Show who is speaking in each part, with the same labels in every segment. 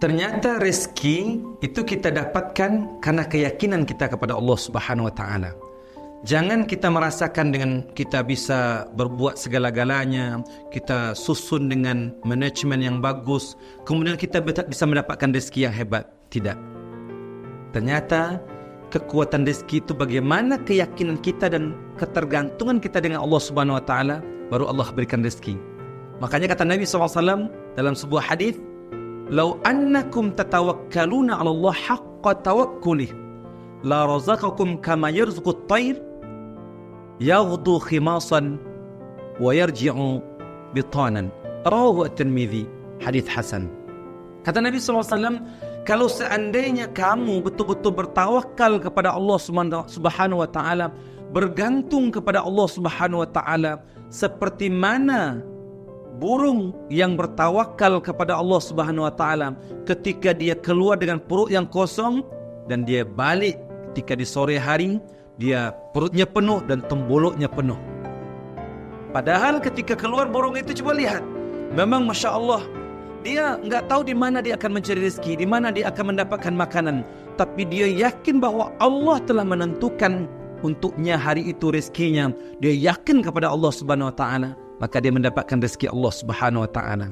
Speaker 1: Ternyata rezeki itu kita dapatkan karena keyakinan kita kepada Allah Subhanahu wa taala. Jangan kita merasakan dengan kita bisa berbuat segala-galanya, kita susun dengan manajemen yang bagus, kemudian kita bisa mendapatkan rezeki yang hebat. Tidak. Ternyata kekuatan rezeki itu bagaimana keyakinan kita dan ketergantungan kita dengan Allah Subhanahu wa taala, baru Allah berikan rezeki. Makanya kata Nabi SAW dalam sebuah hadis, "Lau annakum tatawakkaluna 'ala Allah haqqa tawakkulih, la razaqakum kama yarzuqut tayr, yaghdu khimasan wa yarji'u bitanan." Rawahu At-Tirmidzi, hadis hasan. Kata Nabi SAW, kalau seandainya kamu betul-betul bertawakal kepada Allah Subhanahu wa taala, bergantung kepada Allah Subhanahu wa taala, seperti mana burung yang bertawakal kepada Allah Subhanahu wa taala ketika dia keluar dengan perut yang kosong dan dia balik ketika di sore hari dia perutnya penuh dan temboloknya penuh. Padahal ketika keluar burung itu, coba lihat, memang Masya Allah, dia nggak tahu di mana dia akan mencari rezeki, di mana dia akan mendapatkan makanan, tapi dia yakin bahwa Allah telah menentukan untuknya hari itu rezekinya. Dia yakin kepada Allah Subhanahu wa taala, maka dia mendapatkan rezeki Allah Subhanahu wa taala.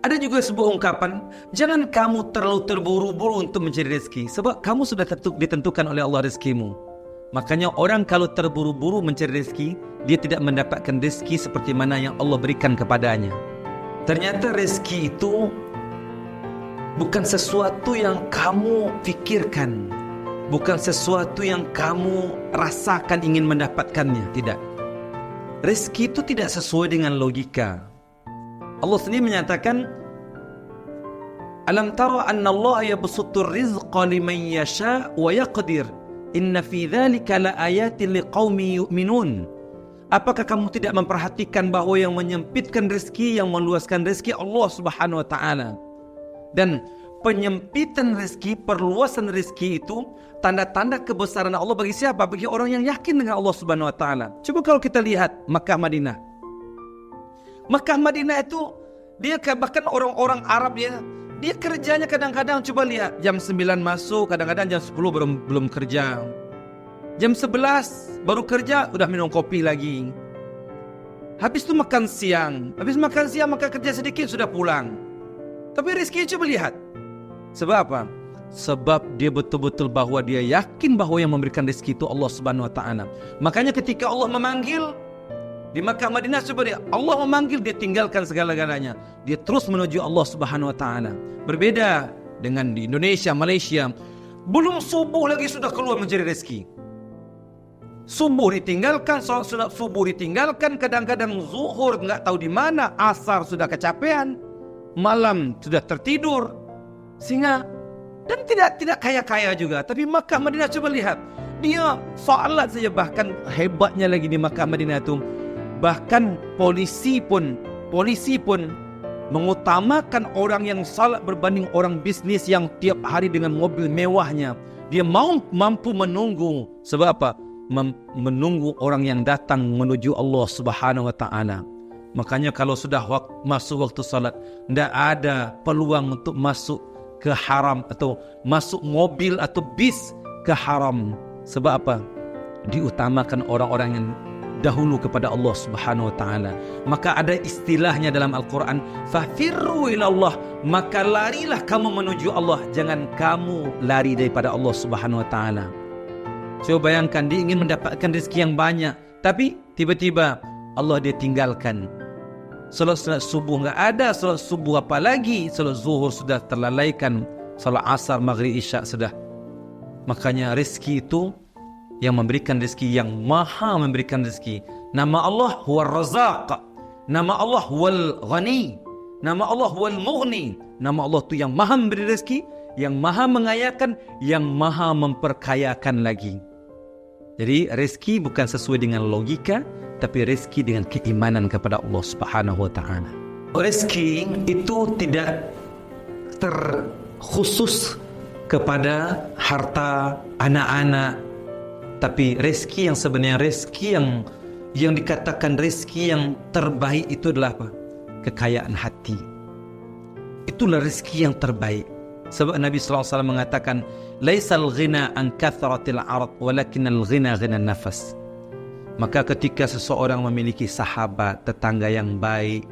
Speaker 1: Ada juga sebuah ungkapan, jangan kamu terlalu terburu-buru untuk mencari rezeki, sebab kamu sudah ditentukan oleh Allah rezekimu. Makanya orang kalau terburu-buru mencari rezeki, dia tidak mendapatkan rezeki seperti mana yang Allah berikan kepadanya. Ternyata rezeki itu bukan sesuatu yang kamu pikirkan, bukan sesuatu yang kamu rasakan ingin mendapatkannya. Tidak. Rezeki itu tidak sesuai dengan logika. Allah sendiri menyatakan, "Alam tara anna Allah yabsutur rizqa liman yasha wa yaqdir, inna fi dzalika laayatin liqaumin yu'minun." Apakah kamu tidak memperhatikan bahwa yang menyempitkan rezeki, yang meluaskan rezeki Allah Subhanahu wa taala? Dan penyempitan rezeki, perluasan rezeki itu tanda-tanda kebesaran Allah bagi siapa? Bagi orang yang yakin dengan Allah Subhanahu wa taala. Coba kalau kita lihat Makkah Madinah. Makkah Madinah itu dia bahkan orang-orang Arab dia kerjanya kadang-kadang, coba lihat, jam 9 masuk, kadang-kadang jam 10 belum kerja. Jam 11 baru kerja, udah minum kopi lagi. Habis itu makan siang. Habis makan siang maka kerja sedikit sudah pulang. Tapi rezeki coba lihat. Sebab apa? Sebab dia betul-betul bahwa dia yakin bahwa yang memberikan rezeki itu Allah Subhanahu wa taala. Makanya ketika Allah memanggil di Makkah Madinah, coba dia, Allah memanggil, dia tinggalkan segala-galanya. Dia terus menuju Allah Subhanahu wa taala. Berbeda dengan di Indonesia, Malaysia, belum subuh lagi sudah keluar mencari rezeki. Subuh ditinggalkan, sholat subuh ditinggalkan, kadang-kadang zuhur nggak tahu di mana, asar sudah kecapean, malam sudah tertidur, sehingga dan tidak kaya-kaya juga. Tapi Makkah Madinah coba lihat, dia salat saja, bahkan hebatnya lagi di Makkah Madinah itu, bahkan polisi pun mengutamakan orang yang salat berbanding orang bisnis yang tiap hari dengan mobil mewahnya. Dia mampu menunggu, sebab apa? Menunggu orang yang datang menuju Allah Subhanahu wa taala. Makanya kalau sudah masuk waktu salat, tidak ada peluang untuk masuk ke haram atau masuk mobil atau bis ke haram. Sebab apa? Diutamakan orang-orang yang dahulu kepada Allah Subhanahu wa taala. Maka ada istilahnya dalam Al-Qur'an, fafirru ilallah, maka larilah kamu menuju Allah, jangan kamu lari daripada Allah Subhanahu wa taala. Coba bayangkan, dia ingin mendapatkan rezeki yang banyak, tapi tiba-tiba Allah dia tinggalkan. Salat subuh nggak ada, salat subuh apa lagi, salat zuhur sudah terlalaikan, salat asar, maghrib, isya sudah. Makanya rezeki itu yang memberikan rezeki, yang maha memberikan rezeki. Nama Allah huwar razaq, nama Allah huwal ghani, nama Allah huwal mughni. Nama Allah itu yang maha memberi rezeki, yang maha mengayakan, yang maha memperkayakan lagi. Jadi rezeki bukan sesuai dengan logika, tapi rezeki dengan keimanan kepada Allah Subhanahu wa taala. Rezeki itu tidak terkhusus kepada harta, anak-anak, tapi rezeki yang sebenarnya, rezeki yang dikatakan rezeki yang terbaik itu adalah apa? Kekayaan hati. itulah rezeki yang terbaik. Sebab Nabi SAW mengatakan, laisal ghina an kathratil arad walakinal ghina ghina nafas. Maka ketika seseorang memiliki sahabat, tetangga yang baik,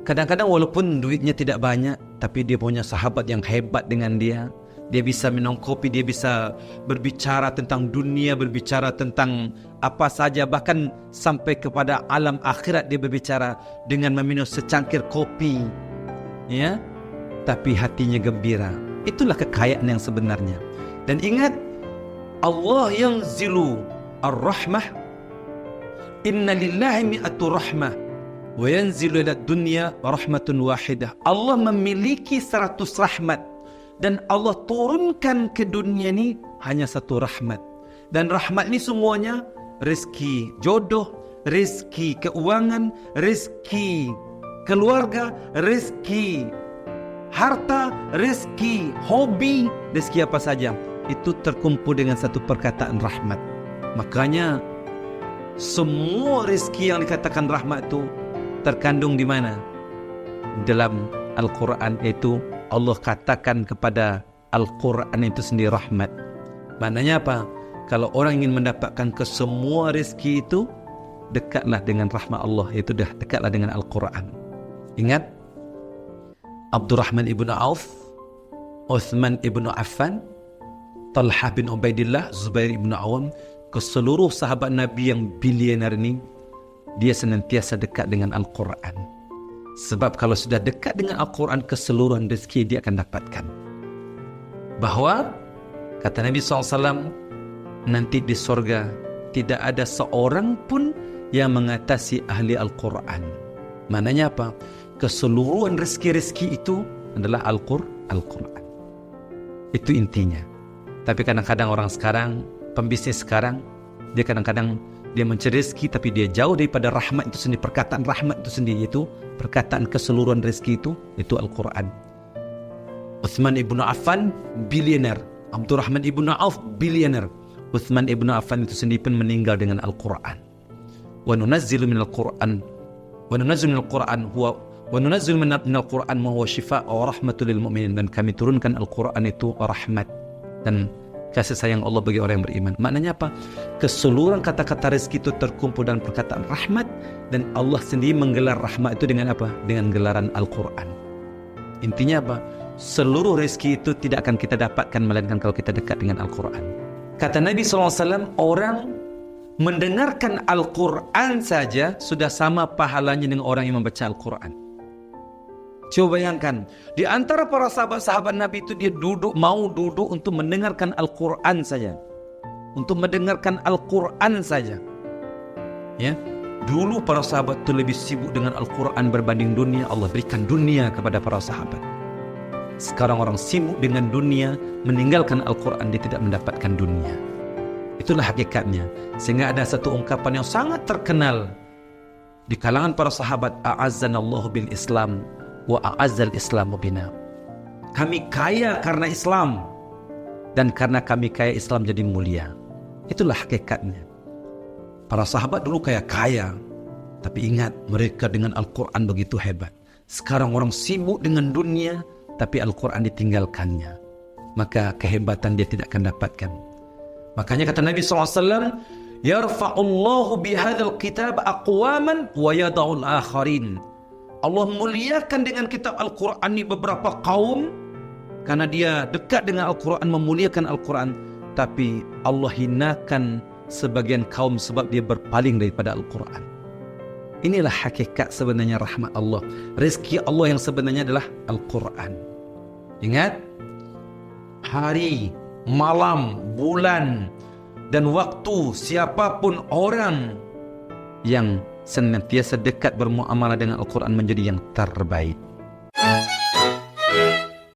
Speaker 1: kadang-kadang walaupun duitnya tidak banyak, tapi dia punya sahabat yang hebat dengan dia. Dia bisa minum kopi, dia bisa berbicara tentang dunia, berbicara tentang apa saja, bahkan sampai kepada alam akhirat dia berbicara dengan meminum secangkir kopi, ya, tapi hatinya gembira. Itulah kekayaan yang sebenarnya. Dan ingat, Allah yang zilu ar-rahmah, inna lillahi mi'atu rahmah wa yanzilu ila dunya rahmatun wahidah. Allah memiliki 100 rahmat, dan Allah turunkan ke dunia ini hanya satu rahmat. Dan rahmat ini semuanya rezeki jodoh, rezeki keuangan, rezeki keluarga, rezeki harta, rezeki hobi, rezeki apa saja, itu terkumpul dengan satu perkataan rahmat. Makanya semua rezeki yang dikatakan rahmat itu terkandung di mana? Dalam Al-Quran. Itu Allah katakan kepada Al-Quran itu sendiri rahmat. Maknanya apa? Kalau orang ingin mendapatkan kesemua rezeki itu, dekatlah dengan rahmat Allah, itu dah dekatlah dengan Al-Quran. Ingat, Abdurrahman ibn Auf, Uthman ibn Affan, Talha bin Ubaidillah, Zubair ibn Awam, ke seluruh sahabat Nabi yang bilioner ini, dia senantiasa dekat dengan Al-Quran. Sebab kalau sudah dekat dengan Al-Quran, keseluruhan rezeki dia akan dapatkan. Bahwa kata Nabi SAW, nanti di surga tidak ada seorang pun yang mengatasi ahli Al-Quran. Maknanya apa? Keseluruhan rezeki-rezeki itu adalah Al-Quran. Itu intinya. Tapi kadang-kadang orang sekarang, pembisnis sekarang, dia kadang-kadang dia mencari rezeki, tapi dia jauh daripada rahmat itu sendiri. Perkataan rahmat itu sendiri, itu perkataan keseluruhan rezeki itu Al-Quran. Uthman ibn Affan bilioner, Abdurrahman ibn Auf bilioner. Uthman ibn Affan itu sendiri pun meninggal dengan Al-Quran. Wa nunazzilu minal Quran wa nunazzilu minal Quran ma huwa shifaa wa rahmatul lil mu'minin. Dan kami turunkan Al-Quran itu rahmat dan kasih sayang Allah bagi orang yang beriman. Maknanya apa? Keseluruhan kata-kata rezeki itu terkumpul dalam perkataan rahmat, dan Allah sendiri menggelar rahmat itu dengan apa? Dengan gelaran Al-Quran. Intinya apa? Seluruh rezeki itu tidak akan kita dapatkan melainkan kalau kita dekat dengan Al-Quran. Kata Nabi SAW, orang mendengarkan Al-Quran saja sudah sama pahalanya dengan orang yang membaca Al-Quran. Coba bayangkan, di antara para sahabat-sahabat Nabi itu, dia mau duduk untuk mendengarkan Al-Quran saja. Untuk mendengarkan Al-Quran saja. Ya, dulu para sahabat itu lebih sibuk dengan Al-Quran berbanding dunia. Allah berikan dunia kepada para sahabat. Sekarang orang sibuk dengan dunia, meninggalkan Al-Quran, dia tidak mendapatkan dunia. Itulah hakikatnya. Sehingga ada satu ungkapan yang sangat terkenal di kalangan para sahabat, a'azzanallahu bil Islam wa a'azzal Islamu bina. Kami kaya karena Islam, dan karena kami kaya, Islam jadi mulia. Itulah hakikatnya. Para sahabat dulu kaya, tapi ingat, mereka dengan Al-Quran begitu hebat. Sekarang orang sibuk dengan dunia, tapi Al-Quran ditinggalkannya. Maka kehebatan dia tidak akan dapatkan. Makanya kata Nabi SAW, yarfa'ullahu bihadzal kitab aqwaman wa yada'ul akharin. Allah muliakan dengan kitab Al-Quran ini beberapa kaum, karena dia dekat dengan Al-Quran, memuliakan Al-Quran. Tapi Allah hinakan sebagian kaum sebab dia berpaling daripada Al-Quran. Inilah hakikat sebenarnya rahmat Allah. Rezeki Allah yang sebenarnya adalah Al-Quran. Ingat, hari, malam, bulan, dan waktu, siapapun orang yang senantiasa dekat bermuamalah dengan Al-Quran menjadi yang terbaik.